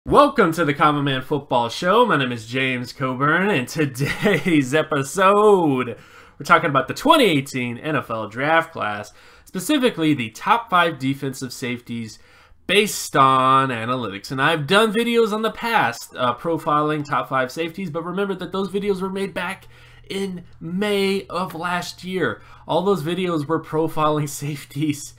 Welcome to the Common Man Football Show. My name is James Coburn, and today's episode, we're talking about the 2018 NFL Draft Class, specifically the top 5 defensive safeties based on analytics. And I've done videos on the past profiling top 5 safeties, but remember that those videos were made back in May of last year. All those videos were profiling safeties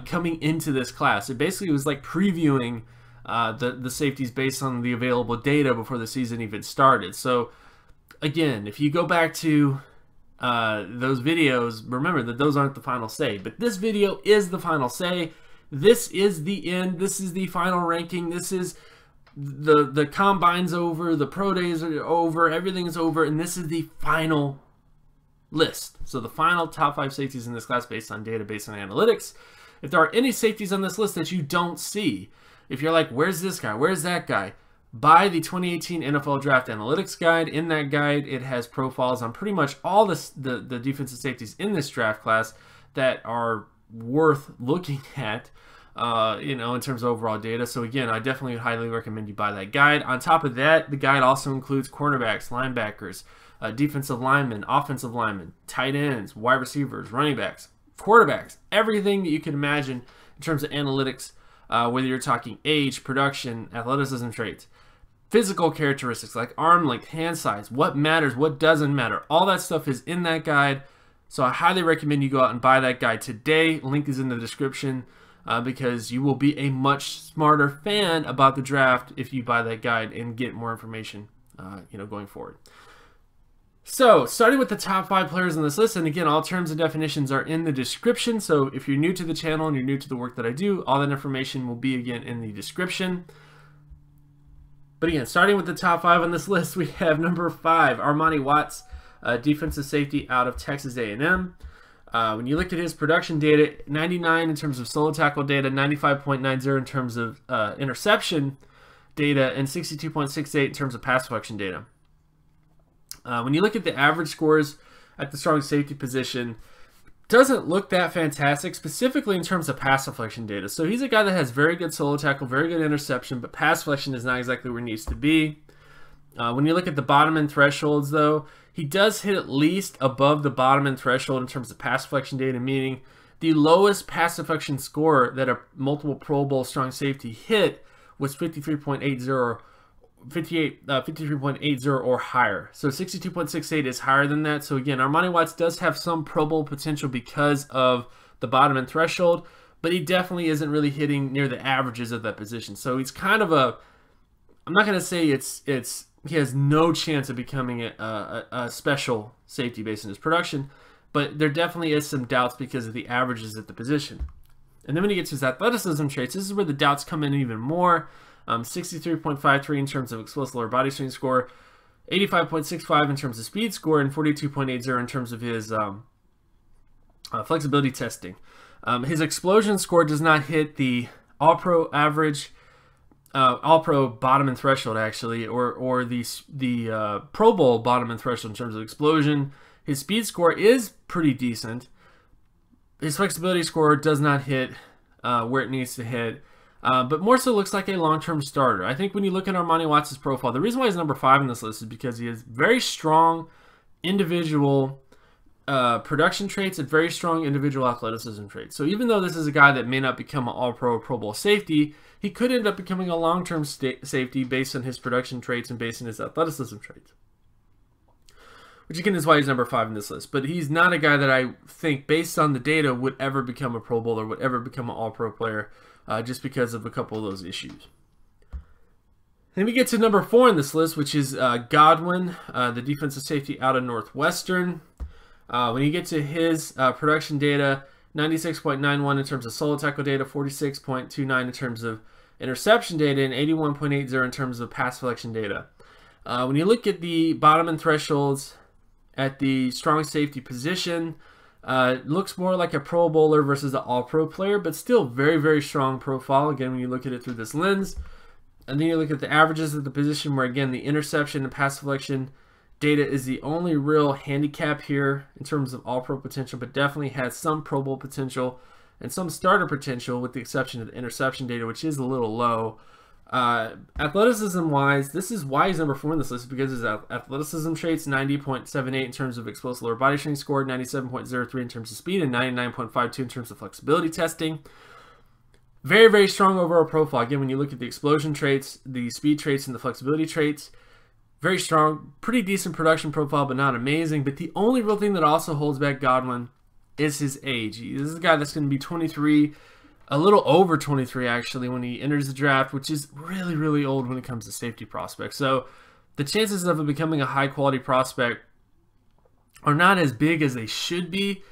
coming into this class. It basically was like previewing the safeties based on the available data before the season even started. So again, if you go back to those videos, remember that those aren't the final say, but this video is the final say. This is the end. This is the final ranking. This is the combine's over, the pro days are over, everything's over, and this is the final list. So the final top 5 safeties in this class based on data, based on analytics. If there are any safeties on this list that you don't see, if you're like, where's this guy? Where's that guy? Buy the 2018 NFL Draft Analytics Guide. In that guide, it has profiles on pretty much all the defensive safeties in this draft class that are worth looking at, in terms of overall data. So again, I definitely highly recommend you buy that guide. On top of that, the guide also includes cornerbacks, linebackers, defensive linemen, offensive linemen, tight ends, wide receivers, running backs, quarterbacks, everything that you can imagine in terms of analytics. Whether you're talking age, production, athleticism traits, physical characteristics like arm length, hand size, what matters, what doesn't matter, all that stuff is in that guide. So I highly recommend you go out and buy that guide today. Link is in the description because you will be a much smarter fan about the draft if you buy that guide and get more information going forward. So, starting with the top 5 players on this list, and again, all terms and definitions are in the description, so if you're new to the channel and you're new to the work that I do, all that information will be, again, in the description. But again, starting with the top 5 on this list, we have number 5, Armani Watts, defensive safety out of Texas A&M. When you look at his production data, 99 in terms of solo tackle data, 95.90 in terms of interception data, and 62.68 in terms of pass deflection data. When you look at the average scores at the strong safety position, doesn't look that fantastic, specifically in terms of pass deflection data. So he's a guy that has very good solo tackle, very good interception, but pass deflection is not exactly where it needs to be. When you look at the bottom end thresholds, though, he does hit at least above the bottom end threshold in terms of pass deflection data, meaning the lowest pass deflection score that a multiple Pro Bowl strong safety hit was 53.80 or higher. So 62.68 is higher than that. So again, Armani Watts does have some Pro Bowl potential because of the bottom end threshold, but he definitely isn't really hitting near the averages of that position. So he's kind of I'm not going to say he has no chance of becoming a special safety based on his production, but there definitely is some doubts because of the averages at the position. And then when he gets to his athleticism traits, this is where the doubts come in even more. 63.53 in terms of explosive lower body strength score, 85.65 in terms of speed score, and 42.80 in terms of his flexibility testing. His explosion score does not hit the All-Pro average, All-Pro bottom end threshold actually, or the Pro Bowl bottom end threshold in terms of explosion. His speed score is pretty decent. His flexibility score does not hit where it needs to hit. But more so looks like a long-term starter. I think when you look at Armani Watts' profile, the reason why he's number 5 on this list is because he has very strong individual production traits and very strong individual athleticism traits. So even though this is a guy that may not become an All-Pro or Pro Bowl safety, he could end up becoming a long-term safety based on his production traits and based on his athleticism traits. Which again is why he's number 5 in this list. But he's not a guy that I think, based on the data, would ever become a Pro Bowl or would ever become an All-Pro player. Just because of a couple of those issues. Then we get to number 4 on this list, which is Godwin, the defensive safety out of Northwestern. When you get to his production data, 96.91 in terms of solo tackle data, 46.29 in terms of interception data, and 81.80 in terms of pass deflection data. When you look at the bottom end thresholds at the strong safety position, looks more like a Pro Bowler versus an All-Pro player, but still very, very strong profile, again, when you look at it through this lens. And then you look at the averages of the position where, again, the interception and pass deflection data is the only real handicap here in terms of All-Pro potential, but definitely has some Pro Bowl potential and some starter potential with the exception of the interception data, which is a little low. Athleticism-wise, this is why he's number 4 in this list, because his athleticism traits, 90.78 in terms of explosive lower body strength score, 97.03 in terms of speed, and 99.52 in terms of flexibility testing. Very, very strong overall profile. Again, when you look at the explosion traits, the speed traits, and the flexibility traits, very strong, pretty decent production profile, but not amazing. But the only real thing that also holds back Godwin is his age. This is a guy that's going to be 23, a little over 23 actually, when he enters the draft, which is really, really old when it comes to safety prospects. So the chances of him becoming a high-quality prospect are not as big as they should be,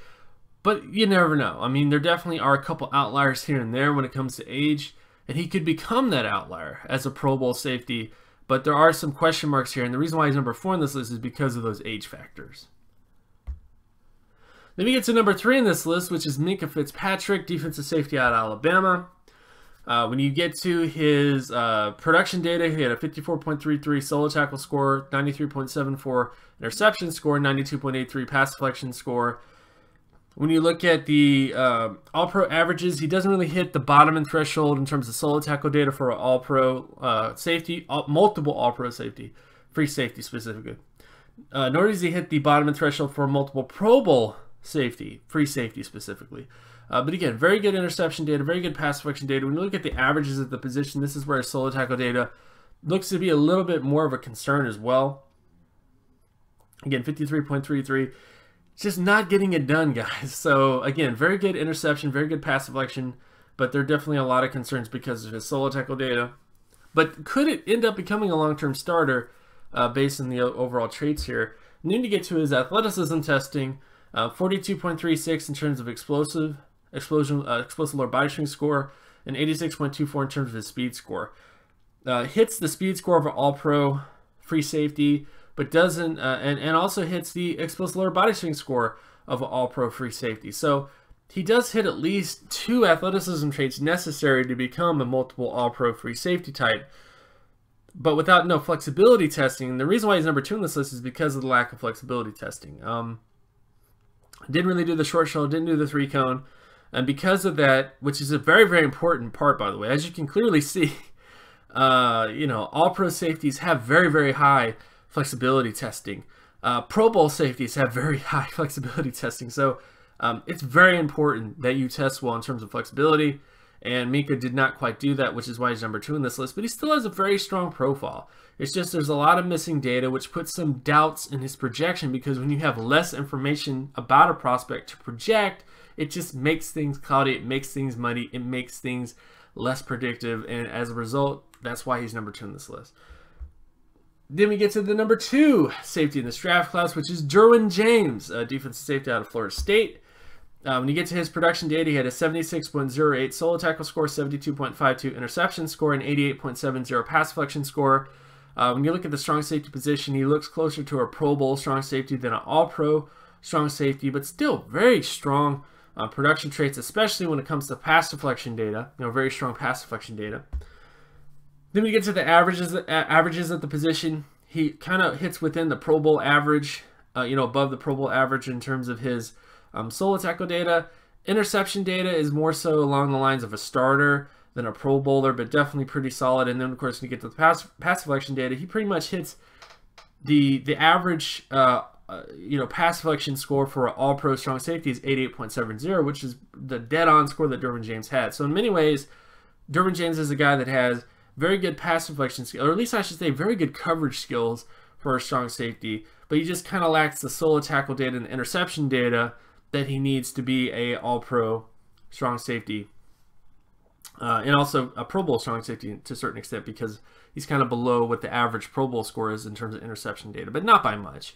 but you never know. I mean, there definitely are a couple outliers here and there when it comes to age, and he could become that outlier as a Pro Bowl safety. But there are some question marks here, and the reason why he's number 4 on this list is because of those age factors. Then we get to number 3 in this list, which is Minkah Fitzpatrick, defensive safety out of Alabama. When you get to his production data, he had a 54.33 solo tackle score, 93.74 interception score, 92.83 pass deflection score. When you look at the All-Pro averages, he doesn't really hit the bottom end threshold in terms of solo tackle data for an All-Pro safety, multiple All-Pro safety, free safety specifically. Nor does he hit the bottom end threshold for multiple Pro Bowl safety, free safety specifically. But again, very good interception data, very good pass deflection data. When you look at the averages at the position, this is where his solo tackle data looks to be a little bit more of a concern as well. Again, 53.33. Just not getting it done, guys. So again, very good interception, very good pass deflection, but there are definitely a lot of concerns because of his solo tackle data. But could it end up becoming a long-term starter based on the overall traits here? And then to get to his athleticism testing, 42.36 in terms of explosive lower body strength score, and 86.24 in terms of his speed score. Hits the speed score of an All-Pro free safety, but doesn't, and also hits the explosive lower body strength score of an All-Pro free safety. So he does hit at least 2 athleticism traits necessary to become a multiple All-Pro free safety type, but without no flexibility testing. The reason why he's number 2 on this list is because of the lack of flexibility testing. Didn't really do the short shuttle, didn't do the 3-cone, and because of that, which is a very, very important part, by the way, as you can clearly see, All-Pro safeties have very, very high flexibility testing. Pro Bowl safeties have very high flexibility testing. So it's very important that you test well in terms of flexibility. And Minkah did not quite do that, which is why he's number 2 in this list. But he still has a very strong profile. It's just there's a lot of missing data, which puts some doubts in his projection, because when you have less information about a prospect to project, it just makes things cloudy, it makes things muddy, it makes things less predictive. And as a result, that's why he's number 2 in this list. Then we get to the number 2 safety in this draft class, which is Derwin James, a defensive safety out of Florida State. When you get to his production data, he had a 76.08 solo tackle score, 72.52 interception score, and 88.70 pass deflection score. When you look at the strong safety position, he looks closer to a Pro Bowl strong safety than an All-Pro strong safety, but still very strong production traits, especially when it comes to pass deflection data. Very strong pass deflection data. Then we get to the averages at the position. He kind of hits within the Pro Bowl average, above the Pro Bowl average in terms of his solo tackle data. Interception data is more so along the lines of a starter than a Pro Bowler, but definitely pretty solid. And then, of course, when you get to the pass deflection data, he pretty much hits the average pass deflection score for an All-Pro strong safety is 88.70, which is the dead-on score that Derwin James had. So in many ways, Derwin James is a guy that has very good pass deflection skills, or at least I should say very good coverage skills for a strong safety, but he just kind of lacks the solo tackle data and the interception data that he needs to be a All-Pro strong safety, and also a Pro Bowl strong safety to a certain extent, because he's kind of below what the average Pro Bowl score is in terms of interception data, but not by much.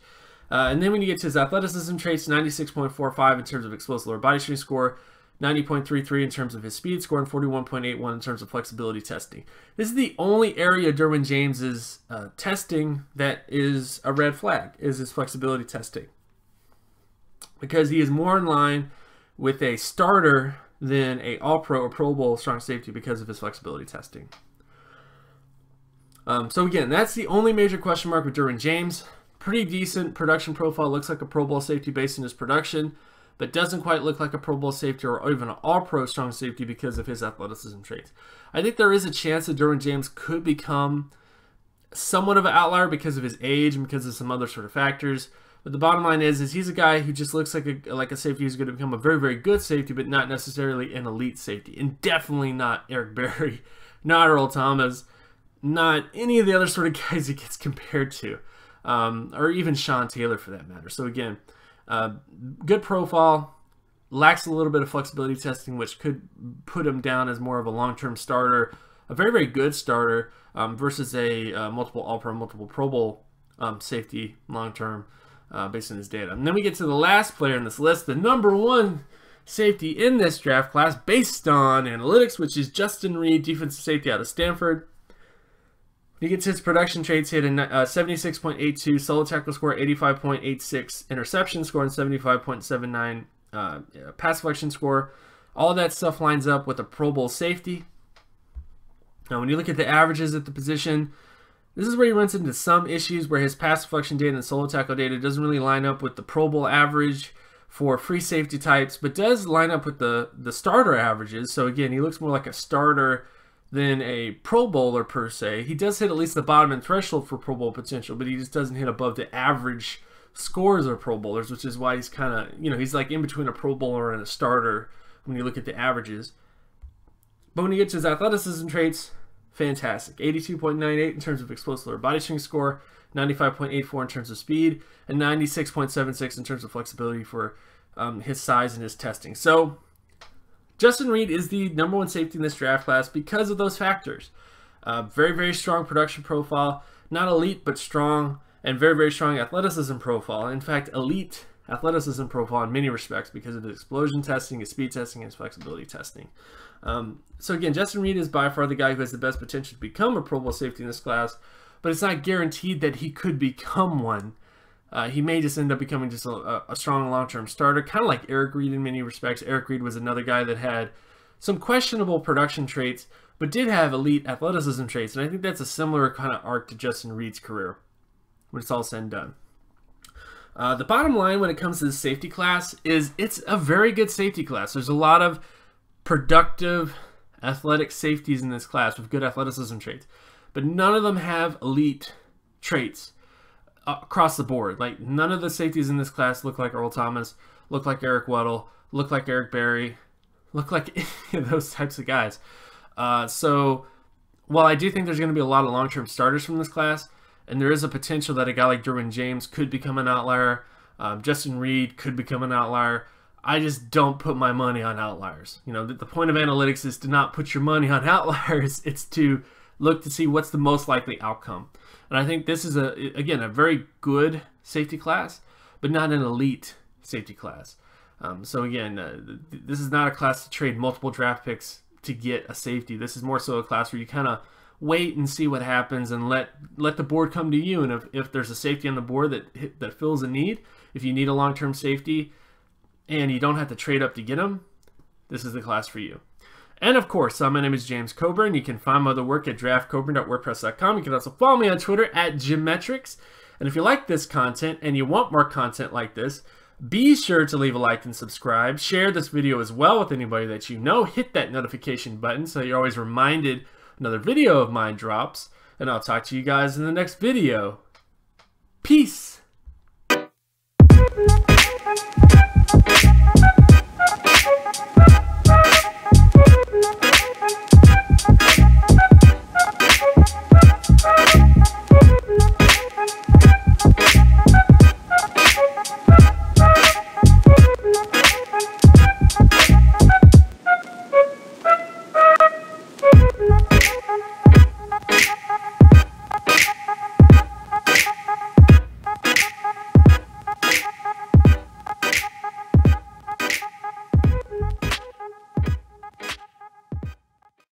And then when you get to his athleticism traits, 96.45 in terms of explosive lower body strength score, 90.33 in terms of his speed score, and 41.81 in terms of flexibility testing. This is the only area Derwin James is testing that is a red flag, is his flexibility testing, because he is more in line with a starter than a All-Pro or Pro Bowl strong safety because of his flexibility testing. So again, that's the only major question mark with Derwin James. Pretty decent production profile, looks like a Pro Bowl safety based on his production, but doesn't quite look like a Pro Bowl safety or even an all-pro strong safety because of his athleticism traits. I think there is a chance that Derwin James could become somewhat of an outlier because of his age and because of some other sort of factors. But the bottom line is he's a guy who just looks like a safety who's going to become a very, very good safety, but not necessarily an elite safety. And definitely not Eric Berry, not Earl Thomas, not any of the other sort of guys he gets compared to, or even Sean Taylor for that matter. So again, good profile, lacks a little bit of flexibility testing, which could put him down as more of a long-term starter, a very, very good starter versus a multiple All-Pro, multiple Pro Bowl safety long-term based on his data. And then we get to the last player in this list, the number one safety in this draft class based on analytics, which is Justin Reid, defensive safety out of Stanford. He gets his production traits, he had a 76.82, solo tackle score, 85.86, interception score, and 75.79 pass deflection score. All that stuff lines up with a Pro Bowl safety. Now, when you look at the averages at the position, this is where he runs into some issues where his pass deflection data and solo tackle data doesn't really line up with the Pro Bowl average for free safety types, but does line up with the starter averages. So again, he looks more like a starter than a Pro Bowler per se. He does hit at least the bottom end threshold for Pro Bowl potential, but he just doesn't hit above the average scores of Pro Bowlers, which is why he's kind of, he's like in between a Pro Bowler and a starter when you look at the averages. But when you get to his athleticism traits, fantastic. 82.98 in terms of explosive or body strength score, 95.84 in terms of speed, and 96.76 in terms of flexibility for his size and his testing. So Justin Reid is the number one safety in this draft class because of those factors. Very, very strong production profile, not elite but strong, and very, very strong athleticism profile. In fact, elite athleticism profile in many respects because of his explosion testing, his speed testing, and his flexibility testing. So again, Justin Reid is by far the guy who has the best potential to become a Pro Bowl safety in this class, but it's not guaranteed that he could become one. He may just end up becoming just a strong long-term starter, kind of like Eric Reid in many respects. Eric Reid was another guy that had some questionable production traits, but did have elite athleticism traits, and I think that's a similar kind of arc to Justin Reid's career when it's all said and done. The bottom line when it comes to the safety class is it's a very good safety class. There's a lot of productive athletic safeties in this class with good athleticism traits, but none of them have elite traits across the board. Like, none of the safeties in this class look like Earl Thomas, look like Eric Weddle, look like Eric Berry, look like any of those types of guys. So while I do think there's going to be a lot of long-term starters from this class, and there is a potential that a guy like Derwin James could become an outlier, Justin Reid could become an outlier, I just don't put my money on outliers. The point of analytics is to not put your money on outliers. It's to look to see what's the most likely outcome. And I think this is, again, a very good safety class, but not an elite safety class. So again, this is not a class to trade multiple draft picks to get a safety. This is more so a class where you kind of wait and see what happens and let the board come to you. And if there's a safety on the board that fills a need, if you need a long-term safety and you don't have to trade up to get them, this is the class for you. And of course, my name is James Coburn. You can find my other work at draftcoburn.wordpress.com. You can also follow me on Twitter at Gymmetrics. And if you like this content and you want more content like this, be sure to leave a like and subscribe. Share this video as well with anybody that you know. Hit that notification button so you're always reminded another video of mine drops. And I'll talk to you guys in the next video. Peace.